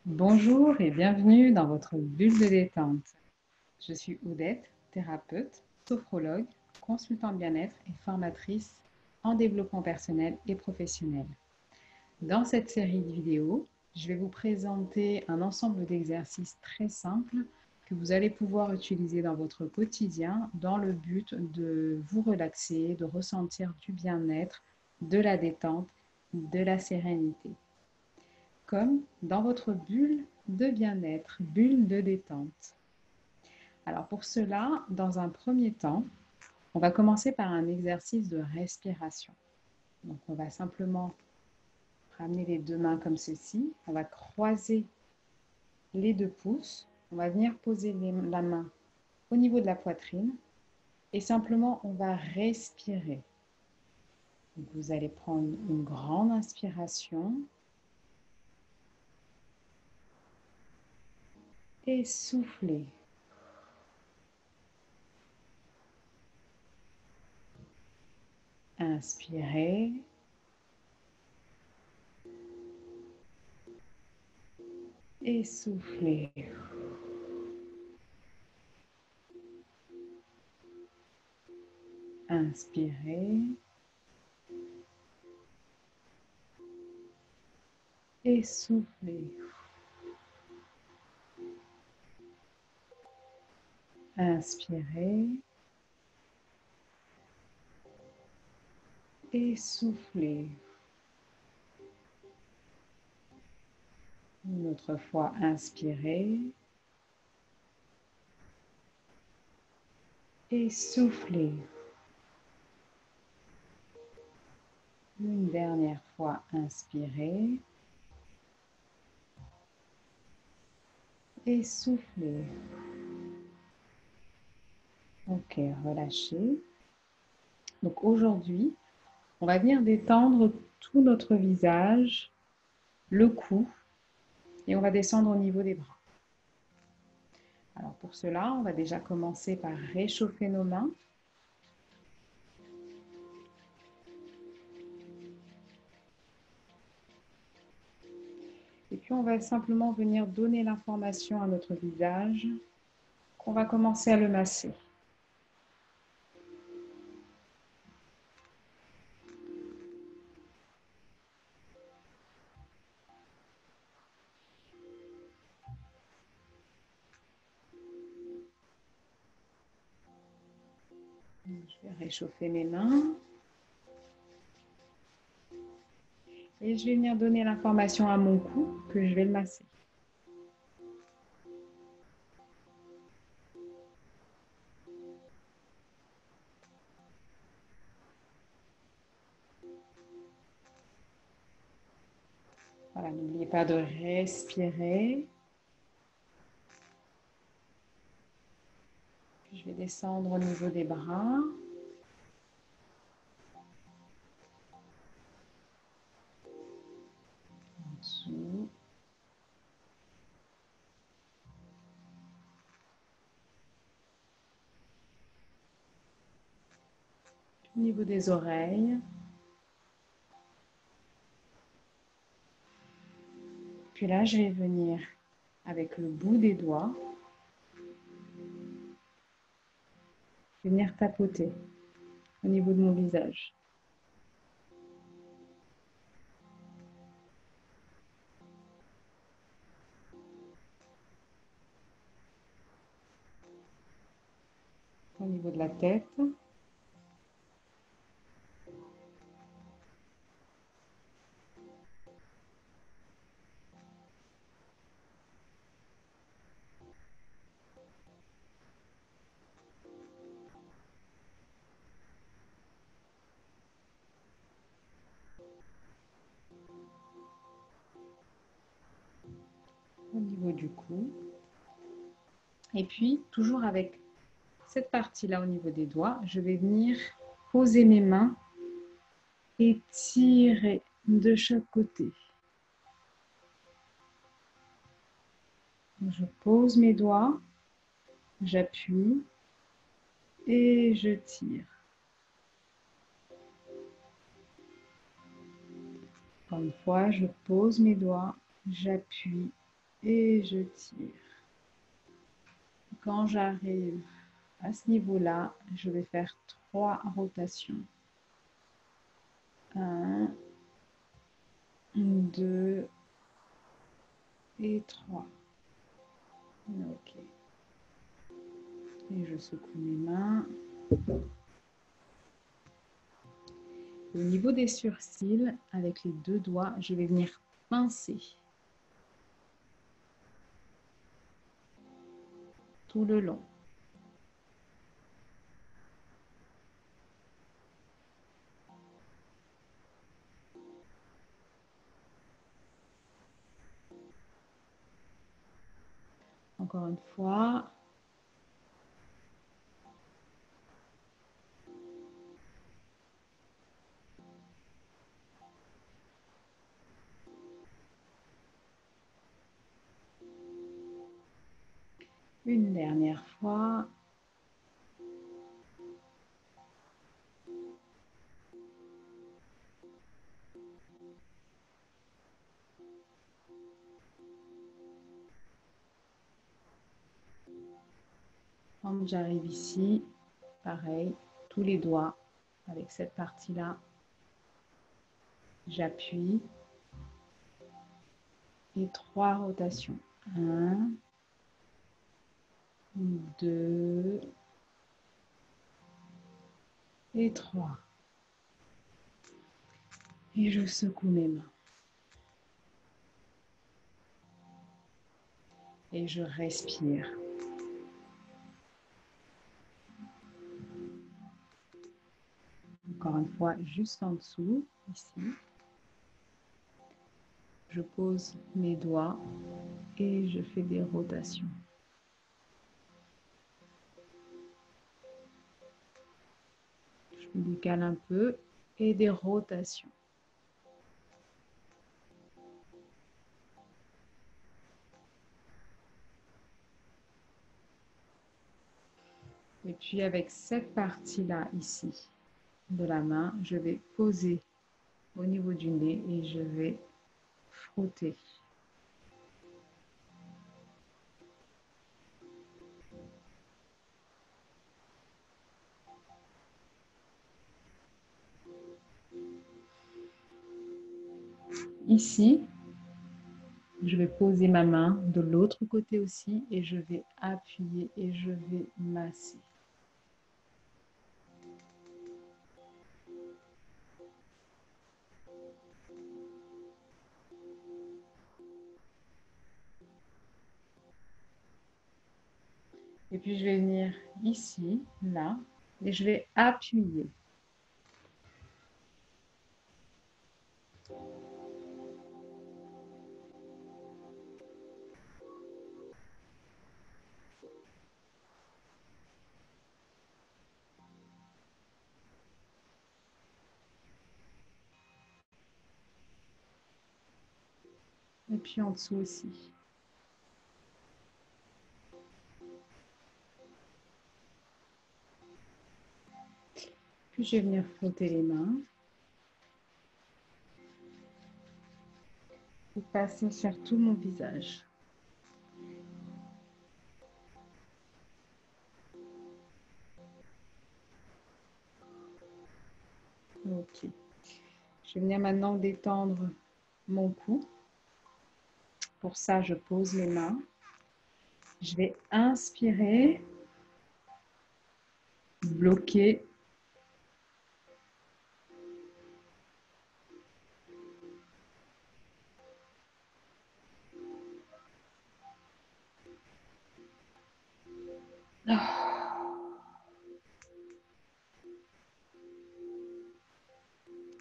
Bonjour et bienvenue dans votre bulle de détente. Je suis Oudette, thérapeute, sophrologue, consultante bien-être et formatrice en développement personnel et professionnel. Dans cette série de vidéos, je vais vous présenter un ensemble d'exercices très simples que vous allez pouvoir utiliser dans votre quotidien dans le but de vous relaxer, de ressentir du bien-être, de la détente, de la sérénité. Comme dans votre bulle de bien-être, bulle de détente. Alors pour cela, dans un premier temps, on va commencer par un exercice de respiration. Donc on va simplement ramener les deux mains comme ceci. On va croiser les deux pouces. On va venir poser la main au niveau de la poitrine et simplement on va respirer. Donc vous allez prendre une grande inspiration et souffler. Inspirez et soufflez. Inspirez et soufflez. Inspirez et soufflez. Une autre fois, inspirez et soufflez. Une dernière fois, inspirez et soufflez. Ok, relâchez. Donc aujourd'hui, on va venir détendre tout notre visage, le cou, et on va descendre au niveau des bras. Alors pour cela, on va déjà commencer par réchauffer nos mains. Et puis on va simplement venir donner l'information à notre visage qu'on va commencer à le masser. Je vais réchauffer mes mains. Et je vais venir donner l'information à mon cou que je vais le masser. Voilà, n'oubliez pas de respirer. Je vais descendre au niveau des bras. En dessous. Au niveau des oreilles. Puis là, je vais venir avec le bout des doigts, venir tapoter au niveau de mon visage. Au niveau de la tête. Au niveau du cou. Et puis, toujours avec cette partie-là au niveau des doigts, je vais venir poser mes mains et tirer de chaque côté. Je pose mes doigts, j'appuie et je tire. Encore une fois, je pose mes doigts, j'appuie et je tire. Quand j'arrive à ce niveau-là, je vais faire 3 rotations. 1, 2 et 3. Ok. Et je secoue mes mains. Au niveau des sourcils, avec les 2 doigts, je vais venir pincer tout le long. Encore une fois. Une dernière fois. Quand j'arrive ici, pareil, tous les doigts avec cette partie-là. J'appuie. Et 3 rotations. 1, 2 et 3. Et je secoue mes mains. Et je respire. Encore une fois, juste en dessous, ici. Je pose mes doigts et je fais des rotations. Je me décale un peu et des rotations. Et puis avec cette partie-là ici de la main, je vais poser au niveau du nez et je vais frotter. Ici, je vais poser ma main de l'autre côté aussi et je vais appuyer et je vais masser. Et puis je vais venir ici, là, et je vais appuyer. Et puis en dessous aussi. Puis je vais venir frotter les mains. Et passer sur tout mon visage. Ok. Je vais venir maintenant détendre mon cou. Pour ça, je pose les mains. Je vais inspirer, bloquer.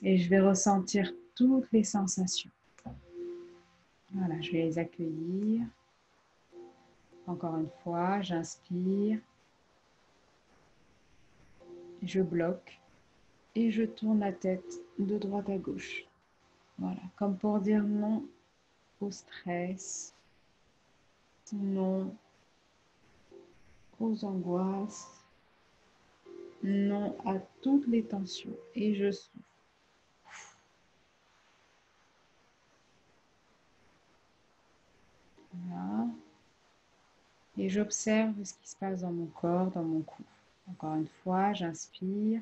Et je vais ressentir toutes les sensations. Voilà, je vais les accueillir. Encore une fois, j'inspire. Je bloque et je tourne la tête de droite à gauche. Voilà, comme pour dire non au stress, non aux angoisses, non à toutes les tensions. Et je souffle. Voilà. Et j'observe ce qui se passe dans mon corps, dans mon cou. Encore une fois, j'inspire.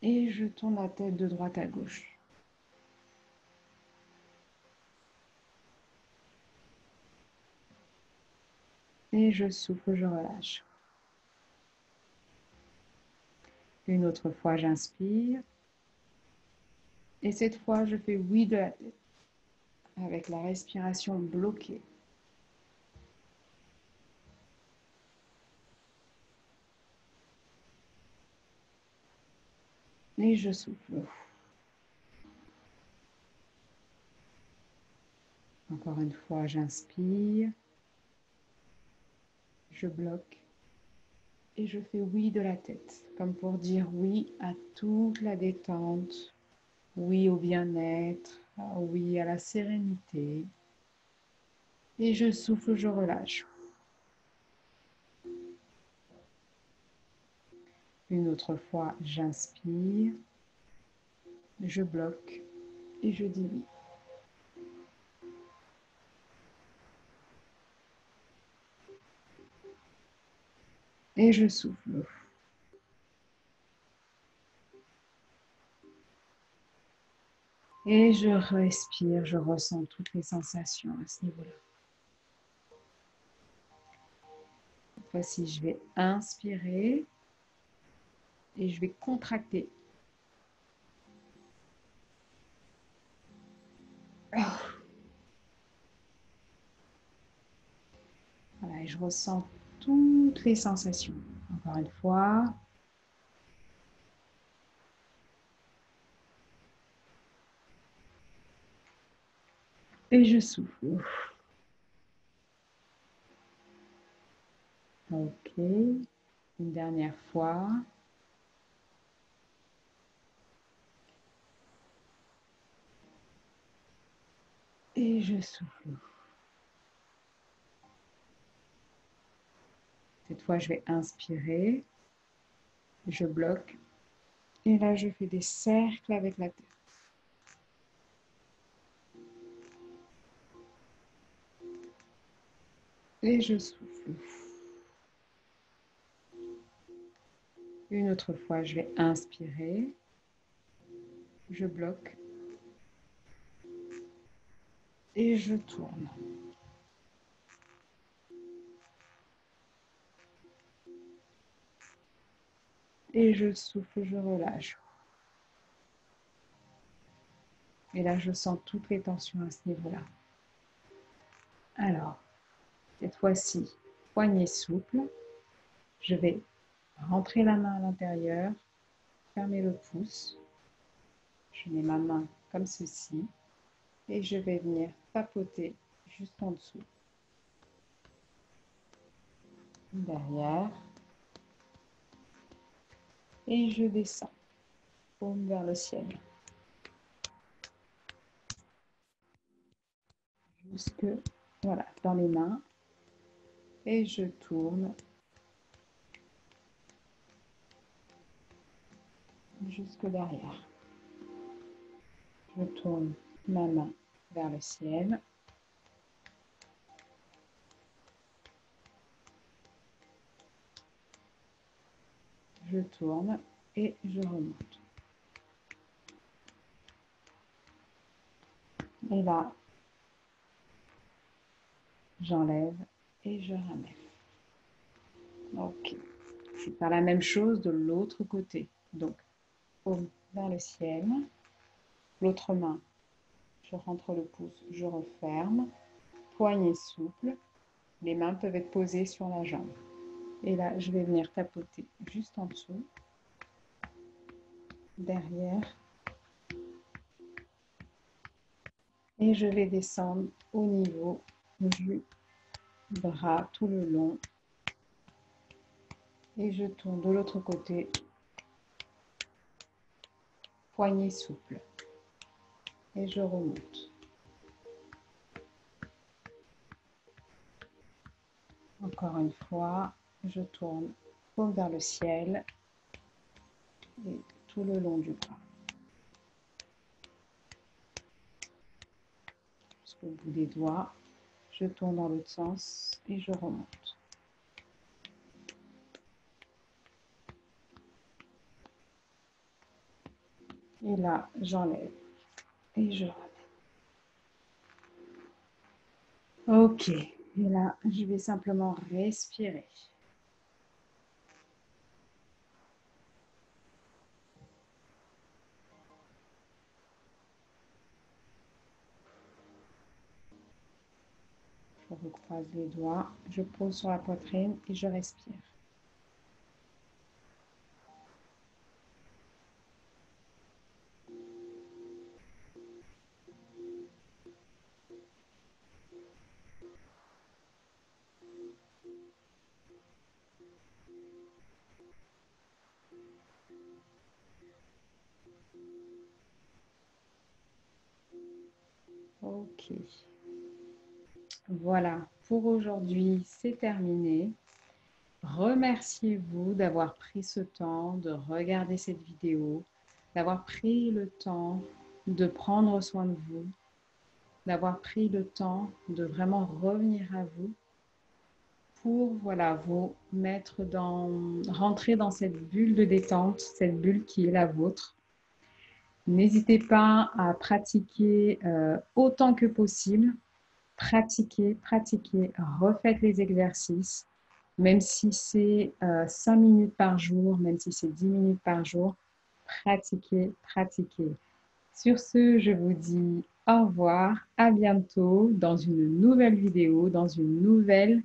Et je tourne la tête de droite à gauche. Et je souffle, je relâche. Une autre fois, j'inspire. Et cette fois, je fais oui de la tête, avec la respiration bloquée. Et je souffle. Encore une fois, j'inspire. Je bloque. Et je fais oui de la tête, comme pour dire oui à toute la détente, oui au bien-être, oui à la sérénité. Et je souffle, je relâche. Une autre fois, j'inspire, je bloque et je dis oui. Et je souffle. Et je respire, je ressens toutes les sensations à ce niveau-là. Cette fois-ci, je vais inspirer et je vais contracter. Voilà, et je ressens toutes les sensations. Encore une fois. Et je souffle. Ok. Une dernière fois. Et je souffle. Cette fois, je vais inspirer. Je bloque. Et là, je fais des cercles avec la tête. Et je souffle. Une autre fois, je vais inspirer. Je bloque. Et je tourne. Et je souffle, je relâche. Et là, je sens toutes les tensions à ce niveau-là. Alors, cette fois-ci, poignet souple. Je vais rentrer la main à l'intérieur, fermer le pouce. Je mets ma main comme ceci et je vais venir tapoter juste en dessous. Derrière. Et je descends, paume vers le ciel. Jusque, voilà, dans les mains. Et je tourne jusque derrière. Je tourne ma main vers le ciel. Je tourne et je remonte. Et là, j'enlève et je ramène. Ok. Je vais faire la même chose de l'autre côté. Donc, paume vers le ciel. L'autre main, je rentre le pouce, je referme. Poignet souple. Les mains peuvent être posées sur la jambe. Et là, je vais venir tapoter juste en dessous. Derrière. Et je vais descendre au niveau du bras tout le long. Et je tourne de l'autre côté. Poignet souple. Et je remonte. Encore une fois, je tourne paume vers le ciel et tout le long du bras. jusqu'au bout des doigts. Je tourne dans l'autre sens et je remonte. Et là, j'enlève et je remets. Ok, et là, je vais simplement respirer. Je recroise les doigts, je pose sur la poitrine et je respire. Ok. Voilà, pour aujourd'hui, c'est terminé. Remerciez-vous d'avoir pris ce temps de regarder cette vidéo, d'avoir pris le temps de prendre soin de vous, d'avoir pris le temps de vraiment revenir à vous pour voilà, vous mettre rentrer dans cette bulle de détente, cette bulle qui est la vôtre. N'hésitez pas à pratiquer autant que possible. Pratiquez, pratiquez, refaites les exercices, même si c'est 5 minutes par jour, même si c'est 10 minutes par jour, pratiquez, pratiquez. Sur ce, je vous dis au revoir, à bientôt dans une nouvelle vidéo, dans une nouvelle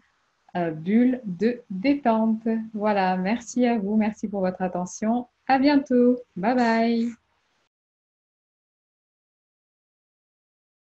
bulle de détente. Voilà, merci à vous, merci pour votre attention. À bientôt. Bye bye.